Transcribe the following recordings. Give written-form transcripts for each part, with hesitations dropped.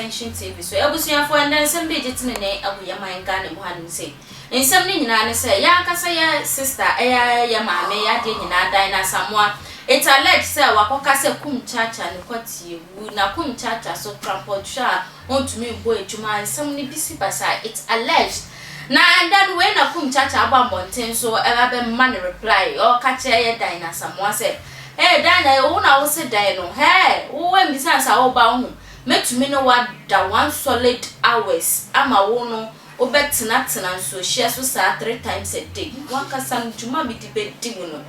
attention TV so ebusuafo and then some be jitin ne abuya man Ghana mu hanim say nsem ni nyina ne say ya kasa ya sister ya maame ya de nyina Diana Asmoah it alleged say wakoka say Kumchacha ne kwatie wu na Kumchacha so transportsha ontumi bo ejuma nsem ni bisi basa it alleged na and then when na Kumchacha abambonten so eba be man reply o ka che ya Diana Asmoah say hey Diana wo na wo say Diana hey wo we mbisa sa wo ba hu metumi no wa da 1 solid hours ama wo no obetena so share so sa 3 times a day waka sam juma bi di bedi mu no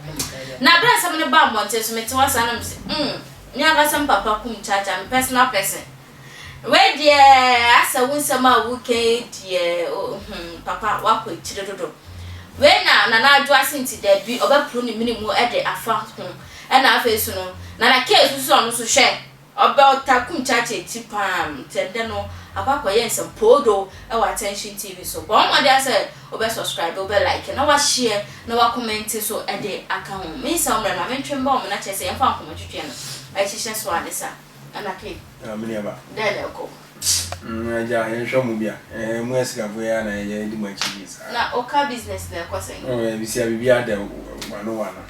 na bra sam ne ba monte so mete wasa na mse nya ga sam papa Kumchacha me personal person we dia asa won sam a wo ke die papa wako chire dodo we na adu asinti da bi obepro ni minimu e de afa ho e na afa su no na case so no so share about Kumchacha tipam tende no akwa yense podo e wa attention TV so bon ma dey say obe subscribe obe like na wa share na wa comment so e dey account me say omre na mentwe mba om na chese yemfa nkomotwetwe no e hihye so adesa anake me ne ba dele ko ja yen hwo mu bia mu esika fo ya na ye di ma chi sa na oka business na ko sen bi sia bibia da wana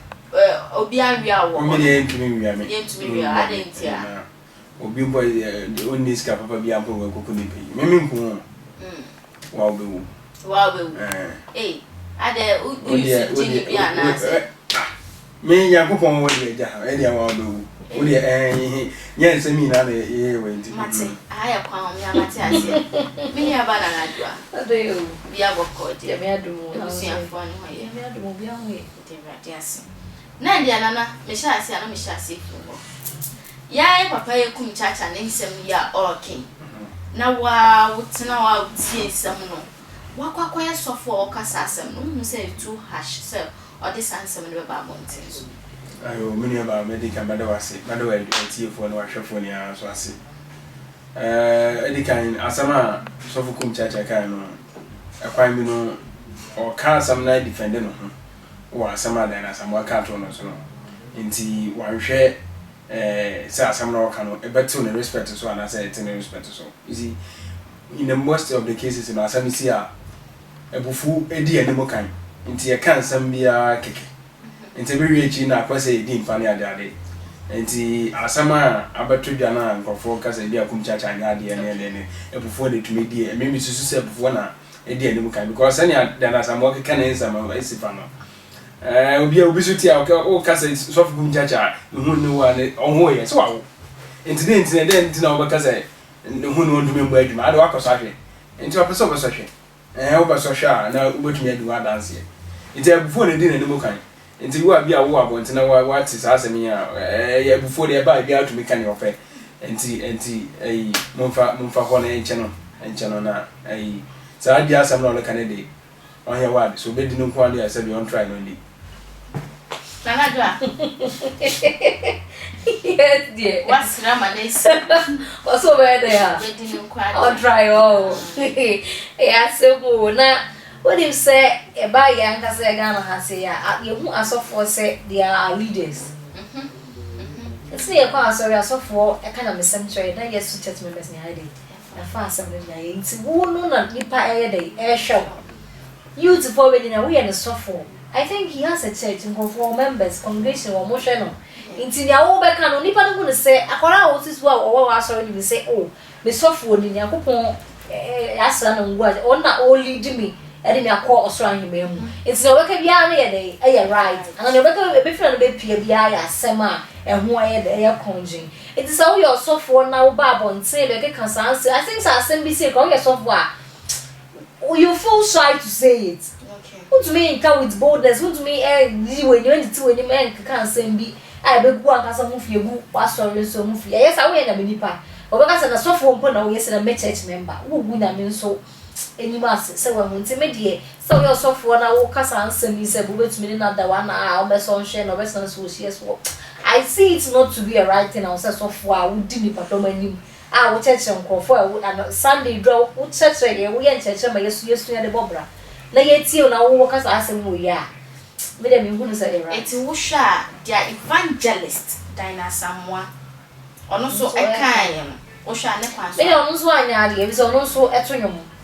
obi anwia wo me ne ntumi wia me yentumi wia adentia obi boy oni ska papa bi ampo we kokoni pe mimi nku wa obewu ade uji bi anase me yakopon wo ye ja e dia wa obewu o de nyense mi na ye we nti mate aya kwa o ya mate ase mi ya ba na adua ade o bi agoko de me adumu abusia fo ni ho ye me adumu bi anwe de rade ase na dia nana me sha ase ana me sha ase fu ya papa ye Kumchacha ne nsem ya okay na wa wutina wa tie nsem no wa kwakwa ye sofo o kasa asem no mu say Tvgh say o de sansem ne ba monten so ayo mini ba medical madawase madawa tie fo no wa hwefo ni aso ase edikan asama sofo Kumchacha kan no akwan mi no o ka asam na defend no ho wa asama Diana Asmoah ka to no so no nti wa hwe say asam na waka no ebeto ne respect so and say it ne respect so you see in the most of the cases in asam see a ebufu edi animo kan nti e kan sam bia keke nti be rechi na kwase edi mfa ne ade nti asam a abeto dwa na nkofo kasa bia Kumchacha anya ade ne ebufu de tumi die memi susu se ebufu na edi animo kan because any Diana Asmoah keke na nsam esifa no obi so tia o kasa sofu Kumchacha hu ne wa ne oho ye so awo enti na o kasa hu ne ondum mbu adwuma ade wakoso ahwe enti opeso obeso hwe obeso hwe na obotumi adwuma dance ye enti abufo ne di na nemu kan enti wo abia wo abonte na wa ti sa asemi ya abufo de ba bia atumi kan ofe enti mumfa ho na enche no na sa dia asam na o kan de on your word so be di no kwa dia say be on try no ndi Nana dwa. Yes, dear. What's Ramanes? What's over there? I'll try all. Yeah, so now, what you say about young Casagana has say, you are so for say they are leaders. It's near a sorry, so for a kind of a cemetery, and I guess to test members in ID. A fast something it's woman and nipa air day, air show. You to forward in a way and a software. I think he has a church in conform members, congregation or motion. Into the old back and only part of say, Akora was this well or was already we say, oh, the software in your coupon, as son word, or not only to me, and in a call or strong him. It's no work of yarn day, I right, and the work of a different baby, Sema, and who I had air conjuring. It is all your software now, Bab, and say, like a concern. I think I'll send me say, call your software. You feel shy to say it. What to me come with boldness? What to me when you went to any man can't send me. I be go and some of you was sorry so move. Yes, I went a minipa. Or because I saw for one yes and a church member. Who would I mean so any mass so when intermediate. So your software now cast answer me said to me another one hour best on share or best on yes. I see it's not to be a writing or software who didn't patron. I will church on call for and Sunday draw would church we and church my yes to the bobra. Na yeti na wo kasa asem wo ya me dem hu no say right eti wo hwa dia evangelist Diana Asmoah ono so ekan Osha ne kwa so. Me on so anya ade e bi so no so eto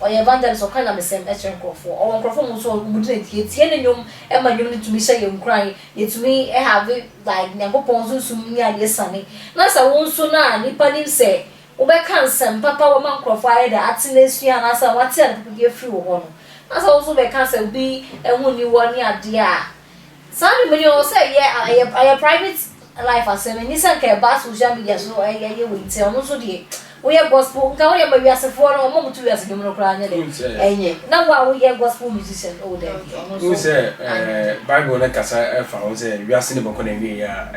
or evangelist or kind of same for or microphone so mudre tie ne nyom e ma nyom ne tumi hye yem kran ye tumi e have like nyankopon so sum ni ade sane na sa won so na nipa nim se wo be kan sem papa wo man krofo aye da atene sua na sa wate ade papa ge free wo ho no na sa wo so be kan se bi ehun ni wo ni ade a sa ni me o say ye private life asem ni san ke ba social media so ye we tie ono so de we are gospel nka we are maybe as for no mo mutu as nyum no kra nya de enye na wa we are gospel musician o de we say bible na kasa fa o say we ase ne boko na we ya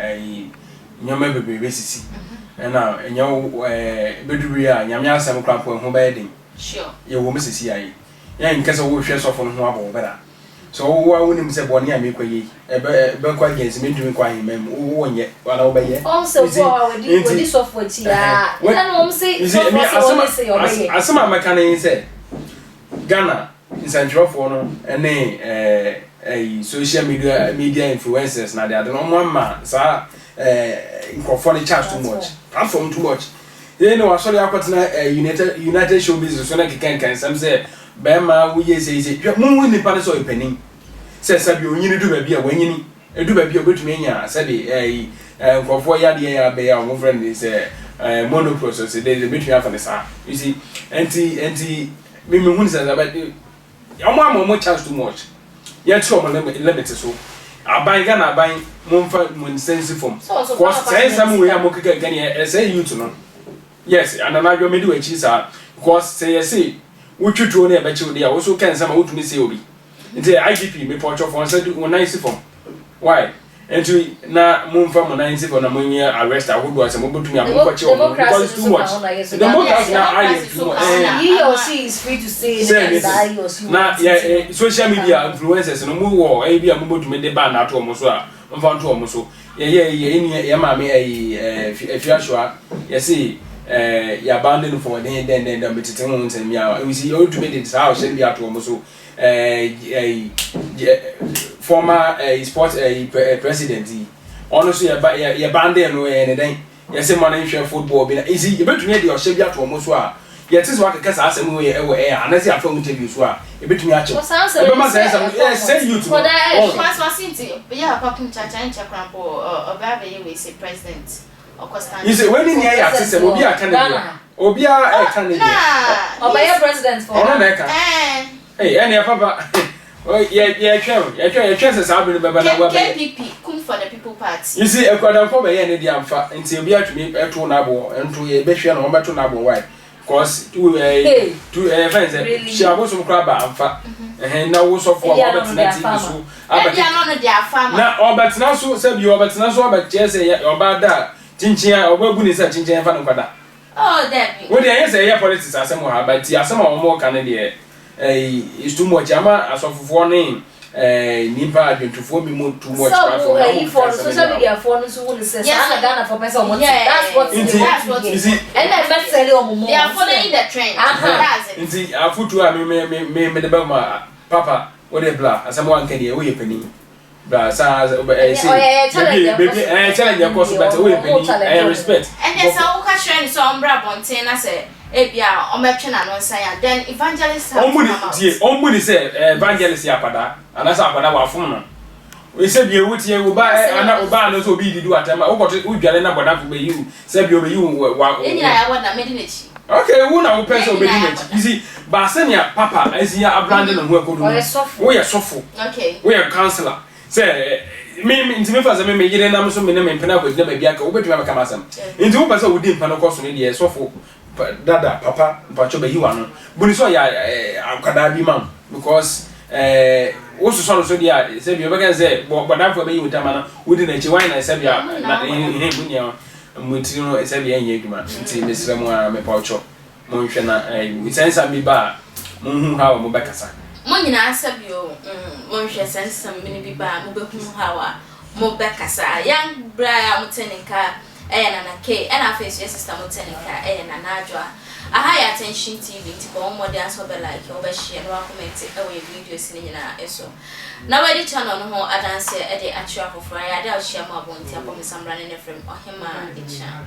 nyoma bebe sisi na enya beduru a nyame asem kra po ho ba yedin sure ye wo mesisi ayi ya nkasa wo hwe sofo no ho abo bera so wo wonim se boni a me kwaye be kwa gens me dumi kwa himem wo nye wala wo be ye also for we di software ti ya na no say asema makana yin say Ghana insantrofo no ene social media influencers na they no mo ma sa microphone charge too much platform too much they know sorry akotena united showbiz so na kikan sam say be ma wo ye say mu ni pa so ipani say sabi onyini du ba bia wanyini edu ba bia obetumi anya sabi microphone ya de ya be ya wo friend is monoprocess they between half and sa you see anti me hu say about mo charge too much yet show mo limit so aban ga na aban mo mfa mo sense form cause say some we am keke gani say you to no yes and na jo me do achi sa because say wotwetwo na e ba chi odi a wo so kan sama wotumi say obi nti IGP me portfolio for say wo nice form why enti na mo mfa mo nice form na mo nya arrest ahodo ase mo botumi amko chi o because it's too much democracy na he or she is free to say that or she na social media influencers no mo wo e bia mo botumi de ba na to mo so a mfa nto mo so ye ma me afiashoa ye see ya abandon for then metete ho nsem ya we see you to be this how should be at mo so former sports president ono so ya abandon no then ya say man hwe football bi na easy you betumi dey o should be at mo so a ye tisi wa keka sa asem we anase afa interview so a e betumi a che e be ma say you to yeah papa Kumchacha in Chakrampo obaba ye we say president. You say when in here at say obi a candidate obi a candidate obaya president for no make hey any papa oh yeah twa say sa be baba na wa be KPP come for the people party you see ekwadam for be ye ne dia amfa nti obi atumi eto na abo ento ye be hwe na o beto na abo why cause to friends she abosom kra ba amfa na wo so for obetina TV so abia no no dia farmer na obetina so say bi obetina so obetie say obada chinchia obagu ni say chinchia fa no kwada oh that we dey say here politics asem ha but asem a mo ka ne dey is too much ama asofofo ne nipa adwentufo bi mo too much so for social media for no so we say na Ghana for person what that's what you see and I bet say o mo they are following the trend that's it nti afutu a me de ba ma papa we dey bla asem wan ka dey we pani bra sa challenge your course but we pani respect and there's a ka share so ombra bonten na say ebia ometwe na no nsan ya then evangelist ombuni say evangelist ya pada anasa pada wa fom no we say bi ewutie wo ba ana oba no so obi didu atema wo koto udwale na boda fo be you say bi obe you wa enya ya wona medinechi okay wo na wo person obe medinechi you see ba senia papa azia abrande no ho akodu wo ye sofo okay wo ye counselor say me ntime fa say me yire na so me na me mpena ko gina ba bia ka wo betuma ka masam nti wo pesa wo di mpana ko so ne de sofo dada papa mpacho be yiwa no buni so ya akada bi mam because wo so so dia say bi obeka say bodan fo be yi utama na wudi na chi wine na say bia na bunya mutiri no say bia enye adwuma nti mesra mu a me pacho mo nhwe na sensa mi ba mo hu ha mo bekasa mo nyina asabio mo nhwe sensa mi bi ba mo be hu ha mo bekasa yang bra mo tenika na ke na face your sister mo tenika na najwa aha ya attention TV ti ko mo dey aso be like o be share no comment e videos ni nyina eso na we di channel no ho adanse e dey actual for ya dey share mo abonti apom samra ne frame ohima de cha